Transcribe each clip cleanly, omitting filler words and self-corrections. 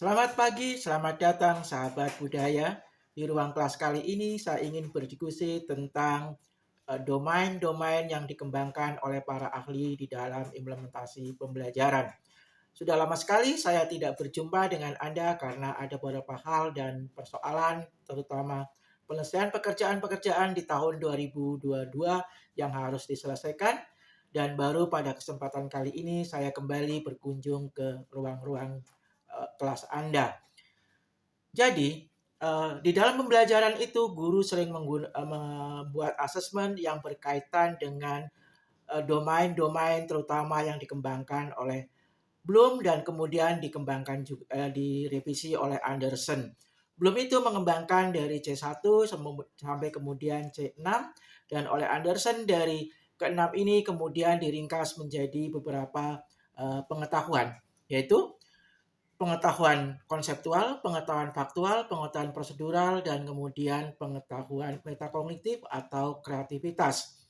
Selamat pagi, selamat datang sahabat budaya. Di ruang kelas kali ini saya ingin berdiskusi tentang domain-domain yang dikembangkan oleh para ahli di dalam implementasi pembelajaran. Sudah lama sekali saya tidak berjumpa dengan Anda karena ada beberapa hal dan persoalan, terutama penyelesaian pekerjaan-pekerjaan di tahun 2022 yang harus diselesaikan. Dan baru pada kesempatan kali ini saya kembali berkunjung ke ruang-ruang kelas Anda. Jadi, di dalam pembelajaran itu guru sering membuat asesmen yang berkaitan dengan domain-domain terutama yang dikembangkan oleh Bloom dan kemudian dikembangkan juga direvisi oleh Anderson. Bloom itu mengembangkan dari C1 sampai kemudian C6 dan oleh Anderson dari ke-6 ini kemudian diringkas menjadi beberapa pengetahuan, yaitu pengetahuan konseptual, pengetahuan faktual, pengetahuan prosedural, dan kemudian pengetahuan metakognitif atau kreativitas.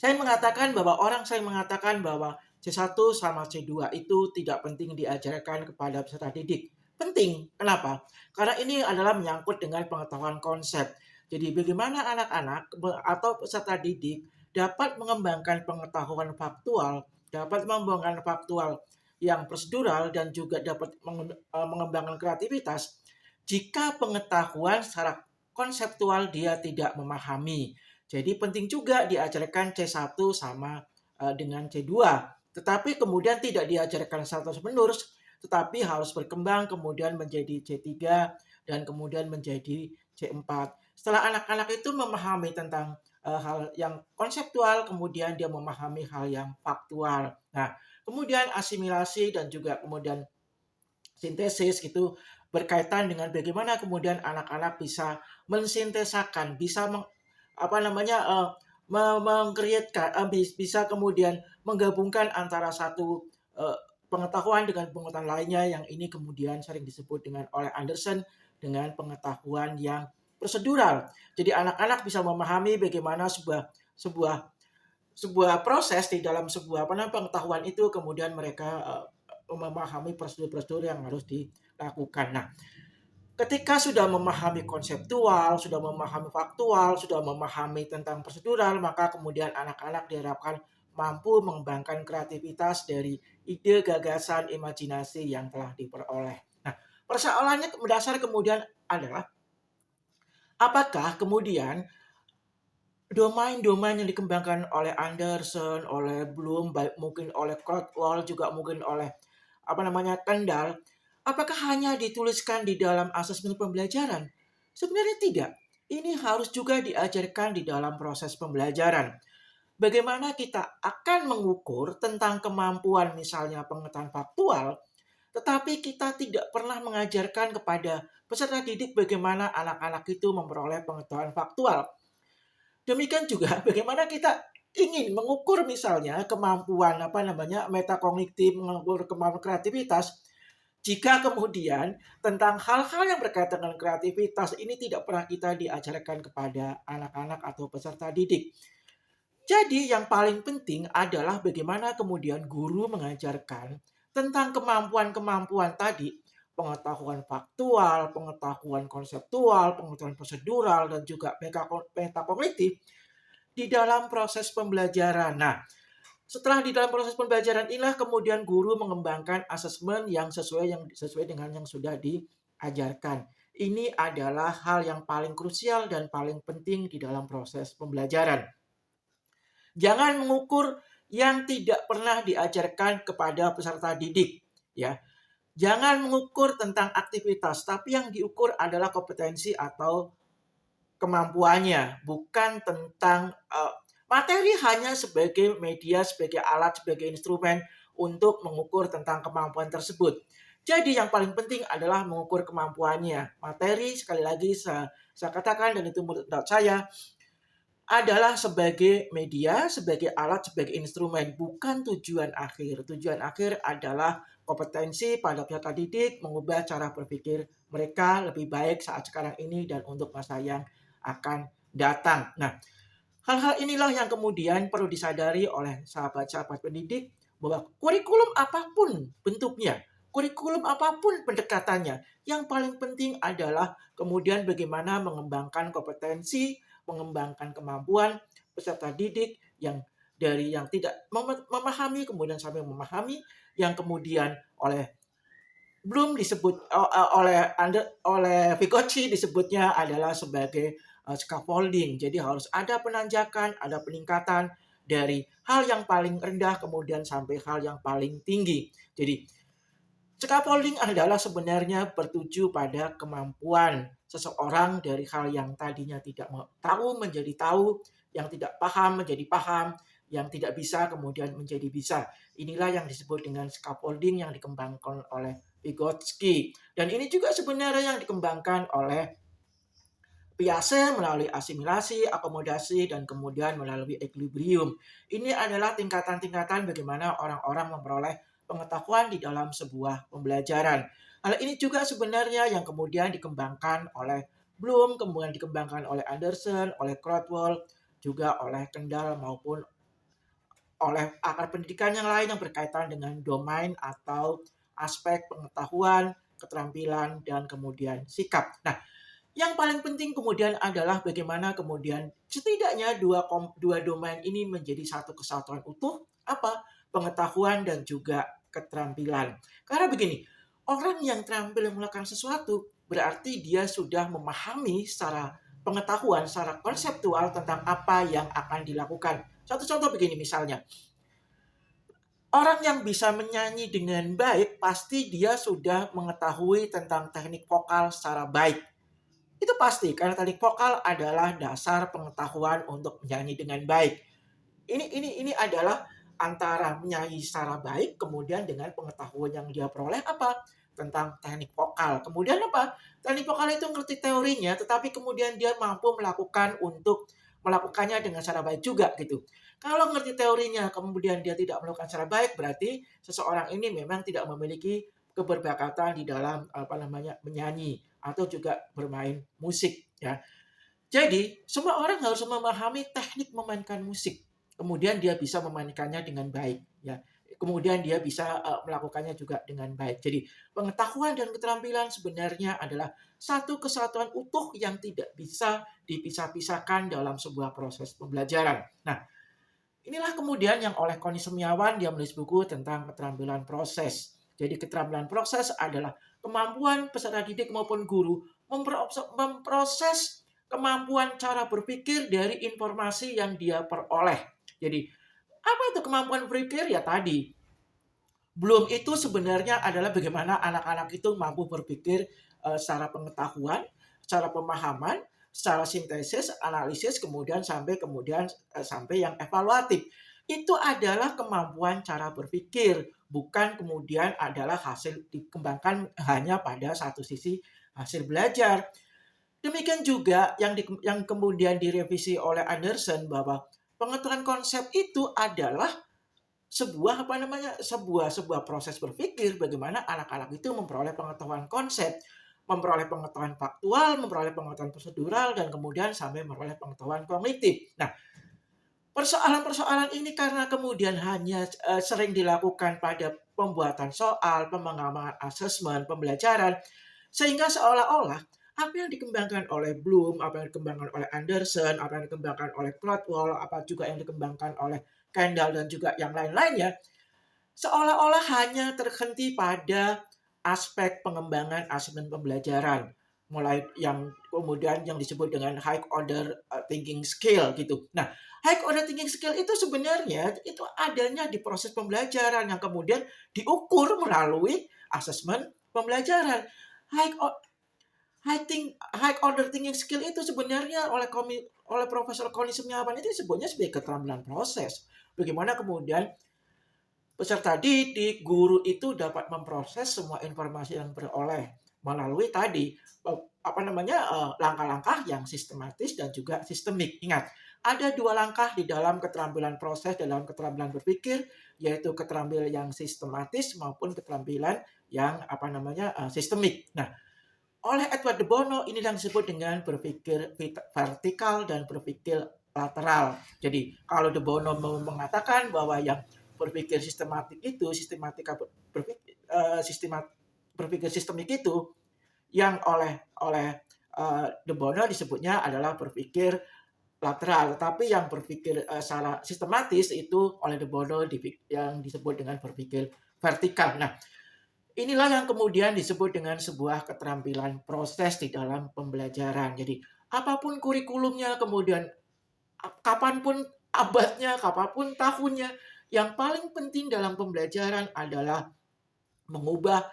Orang sering mengatakan bahwa C1 sama C2 itu tidak penting diajarkan kepada peserta didik. Penting. Kenapa? Karena ini adalah menyangkut dengan pengetahuan konsep. Jadi bagaimana anak-anak atau peserta didik dapat mengembangkan pengetahuan faktual, yang prosedural dan juga dapat mengembangkan kreativitas jika pengetahuan secara konseptual dia tidak memahami. Jadi penting juga diajarkan C1 sama dengan C2. Tetapi kemudian tidak diajarkan secara terus-menerus, tetapi harus berkembang kemudian menjadi C3 dan kemudian menjadi C4. Setelah anak-anak itu memahami tentang hal yang konseptual, kemudian dia memahami hal yang faktual. Nah, kemudian asimilasi dan juga kemudian sintesis itu berkaitan dengan bagaimana kemudian anak-anak bisa mensintesakan, bisa bisa kemudian menggabungkan antara satu pengetahuan dengan pengetahuan lainnya yang ini kemudian sering disebut dengan oleh Anderson dengan pengetahuan yang prosedural. Jadi anak-anak bisa memahami bagaimana sebuah sebuah sebuah proses di dalam sebuah pengetahuan itu kemudian mereka memahami prosedur-prosedur yang harus dilakukan. Nah, ketika sudah memahami konseptual, sudah memahami faktual, sudah memahami tentang prosedural, maka kemudian anak-anak diharapkan mampu mengembangkan kreativitas dari ide, gagasan, imajinasi yang telah diperoleh. Nah, persoalannya mendasar kemudian adalah apakah kemudian domain-domain yang dikembangkan oleh Anderson, oleh Bloom, baik mungkin oleh Kurzweil, juga mungkin oleh Kendall, apakah hanya dituliskan di dalam asesmen pembelajaran? Sebenarnya tidak. Ini harus juga diajarkan di dalam proses pembelajaran. Bagaimana kita akan mengukur tentang kemampuan misalnya pengetahuan faktual, tetapi kita tidak pernah mengajarkan kepada peserta didik bagaimana anak-anak itu memperoleh pengetahuan faktual. Demikian juga bagaimana kita ingin mengukur misalnya kemampuan metakognitif, mengukur kemampuan kreativitas, jika kemudian tentang hal-hal yang berkaitan dengan kreativitas ini tidak pernah kita diajarkan kepada anak-anak atau peserta didik. Jadi yang paling penting adalah bagaimana kemudian guru mengajarkan tentang kemampuan-kemampuan tadi, pengetahuan faktual, pengetahuan konseptual, pengetahuan prosedural, dan juga metakognitif di dalam proses pembelajaran. Nah, setelah di dalam proses pembelajaran inilah kemudian guru mengembangkan asesmen yang sesuai dengan yang sudah diajarkan. Ini adalah hal yang paling krusial dan paling penting di dalam proses pembelajaran. Jangan mengukur yang tidak pernah diajarkan kepada peserta didik, ya. Jangan mengukur tentang aktivitas, tapi yang diukur adalah kompetensi atau kemampuannya, bukan tentang materi hanya sebagai media, sebagai alat, sebagai instrumen untuk mengukur tentang kemampuan tersebut. Jadi yang paling penting adalah mengukur kemampuannya. Materi, sekali lagi saya katakan, dan itu menurut saya, adalah sebagai media, sebagai alat, sebagai instrumen, bukan tujuan akhir. Tujuan akhir adalah kompetensi pada peserta didik, mengubah cara berpikir mereka lebih baik saat sekarang ini dan untuk masa yang akan datang. Nah, hal-hal inilah yang kemudian perlu disadari oleh sahabat-sahabat pendidik bahwa kurikulum apapun bentuknya, kurikulum apapun pendekatannya. Yang paling penting adalah kemudian bagaimana mengembangkan kompetensi, mengembangkan kemampuan peserta didik yang dari yang tidak memahami kemudian sampai memahami, yang kemudian belum disebut oleh Vygotsky disebutnya adalah sebagai scaffolding. Jadi harus ada penanjakan, ada peningkatan dari hal yang paling rendah kemudian sampai hal yang paling tinggi. Jadi scaffolding adalah sebenarnya bertuju pada kemampuan seseorang dari hal yang tadinya tidak tahu menjadi tahu, yang tidak paham menjadi paham, yang tidak bisa kemudian menjadi bisa. Inilah yang disebut dengan scaffolding yang dikembangkan oleh Vygotsky. Dan ini juga sebenarnya yang dikembangkan oleh Piaget melalui asimilasi, akomodasi, dan kemudian melalui equilibrium. Ini adalah tingkatan-tingkatan bagaimana orang-orang memperoleh pengetahuan di dalam sebuah pembelajaran. Hal ini juga sebenarnya yang kemudian dikembangkan oleh Bloom, kemudian dikembangkan oleh Anderson, oleh Krathwohl, juga oleh Kendall maupun oleh akar pendidikan yang lain yang berkaitan dengan domain atau aspek pengetahuan, keterampilan, dan kemudian sikap. Nah, yang paling penting kemudian adalah bagaimana kemudian setidaknya dua domain ini menjadi satu kesatuan utuh, apa? Pengetahuan dan juga keterampilan. Karena begini, orang yang terampil melakukan sesuatu berarti dia sudah memahami secara pengetahuan, secara konseptual tentang apa yang akan dilakukan. Satu contoh begini misalnya, orang yang bisa menyanyi dengan baik pasti dia sudah mengetahui tentang teknik vokal secara baik. Itu pasti, karena teknik vokal adalah dasar pengetahuan untuk menyanyi dengan baik. Ini adalah antara menyanyi secara baik, kemudian dengan pengetahuan yang dia peroleh apa? Tentang teknik vokal. Kemudian apa? Teknik vokal itu ngerti teorinya, tetapi kemudian dia mampu melakukannya dengan cara baik juga gitu. Kalau ngerti teorinya, kemudian dia tidak melakukan secara baik, berarti seseorang ini memang tidak memiliki keberbakatan di dalam menyanyi atau juga bermain musik ya. Jadi semua orang harus memahami teknik memainkan musik. Kemudian dia bisa memainkannya dengan baik ya. Kemudian dia bisa melakukannya juga dengan baik. Jadi pengetahuan dan keterampilan sebenarnya adalah satu kesatuan utuh yang tidak bisa dipisah-pisahkan dalam sebuah proses pembelajaran. Nah, inilah kemudian yang oleh Koni Semiawan dia menulis buku tentang keterampilan proses. Jadi keterampilan proses adalah kemampuan peserta didik maupun guru memproses kemampuan cara berpikir dari informasi yang dia peroleh. Jadi apa itu kemampuan berpikir? Ya tadi, belum itu sebenarnya adalah bagaimana anak-anak itu mampu berpikir secara pengetahuan, secara pemahaman, secara sintesis, analisis, sampai yang evaluatif. Itu adalah kemampuan cara berpikir, bukan kemudian adalah hasil dikembangkan hanya pada satu sisi hasil belajar. Demikian juga yang kemudian direvisi oleh Anderson bahwa pengetahuan konsep itu adalah sebuah proses berpikir bagaimana anak-anak itu memperoleh pengetahuan konsep, memperoleh pengetahuan faktual, memperoleh pengetahuan prosedural, dan kemudian sampai memperoleh pengetahuan kognitif. Nah, persoalan-persoalan ini karena kemudian hanya sering dilakukan pada pembuatan soal, pengembangan asesmen, pembelajaran, sehingga seolah-olah apa yang dikembangkan oleh Bloom, apa yang dikembangkan oleh Anderson, apa yang dikembangkan oleh Krathwohl, apa juga yang dikembangkan oleh Kendall dan juga yang lain-lainnya, seolah-olah hanya terhenti pada aspek pengembangan asesmen pembelajaran, mulai yang kemudian yang disebut dengan high order thinking skill gitu. Nah, high order thinking skill itu sebenarnya itu adanya di proses pembelajaran yang kemudian diukur melalui asesmen pembelajaran. High order thinking skill itu sebenarnya oleh Profesor Koni Semiawan itu disebutnya sebagai keterampilan proses. Bagaimana kemudian peserta didik, guru itu dapat memproses semua informasi yang beroleh melalui tadi langkah-langkah yang sistematis dan juga sistemik. Ingat, ada dua langkah di dalam keterampilan proses, dalam keterampilan berpikir, yaitu keterampilan yang sistematis maupun keterampilan yang sistemik. Nah, oleh Edward de Bono ini yang disebut dengan berpikir vertikal dan berpikir lateral. Jadi kalau de Bono mengatakan bahwa yang berpikir sistematika berpikir sistemik itu yang oleh oleh De Bono disebutnya adalah berpikir lateral, tetapi yang berpikir secara sistematis itu oleh De Bono yang disebut dengan berpikir vertikal. Nah, inilah yang kemudian disebut dengan sebuah keterampilan proses di dalam pembelajaran. Jadi, apapun kurikulumnya, kemudian kapanpun abadnya, kapanpun tahunnya, yang paling penting dalam pembelajaran adalah mengubah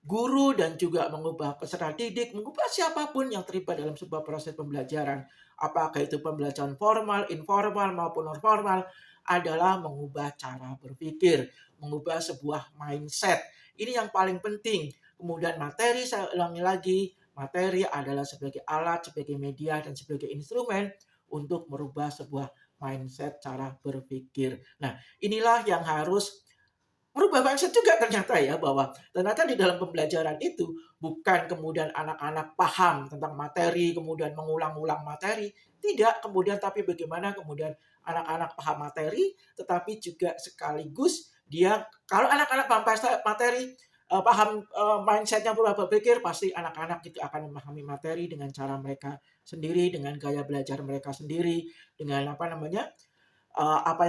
guru dan juga mengubah peserta didik, mengubah siapapun yang terlibat dalam sebuah proses pembelajaran. Apakah itu pembelajaran formal, informal, maupun non formal, adalah mengubah cara berpikir, mengubah sebuah mindset. Ini yang paling penting. Kemudian materi, saya ulangi lagi, materi adalah sebagai alat, sebagai media, dan sebagai instrumen untuk merubah sebuah mindset cara berpikir. Nah, inilah yang harus merubah mindset juga ternyata ya, bahwa ternyata di dalam pembelajaran itu bukan kemudian anak-anak paham tentang materi, kemudian mengulang-ulang materi, tidak, kemudian tapi bagaimana kemudian anak-anak paham materi, tetapi juga sekaligus dia kalau anak-anak paham materi, paham mindsetnya berubah berpikir, pasti anak-anak itu akan memahami materi dengan cara mereka sendiri, dengan gaya belajar mereka sendiri, dengan apa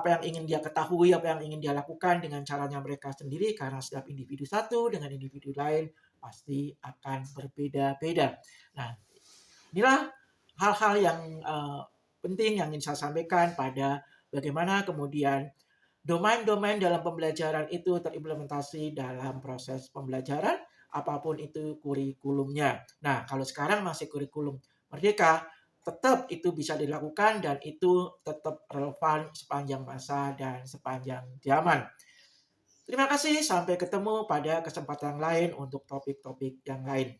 yang ingin dia ketahui, apa yang ingin dia lakukan dengan caranya mereka sendiri, karena setiap individu satu dengan individu lain pasti akan berbeda-beda. Nah, inilah hal-hal yang penting yang ingin saya sampaikan pada bagaimana kemudian domain-domain dalam pembelajaran itu terimplementasi dalam proses pembelajaran, apapun itu kurikulumnya. Nah, kalau sekarang masih kurikulum merdeka, tetap itu bisa dilakukan dan itu tetap relevan sepanjang masa dan sepanjang zaman. Terima kasih, sampai ketemu pada kesempatan lain untuk topik-topik yang lain.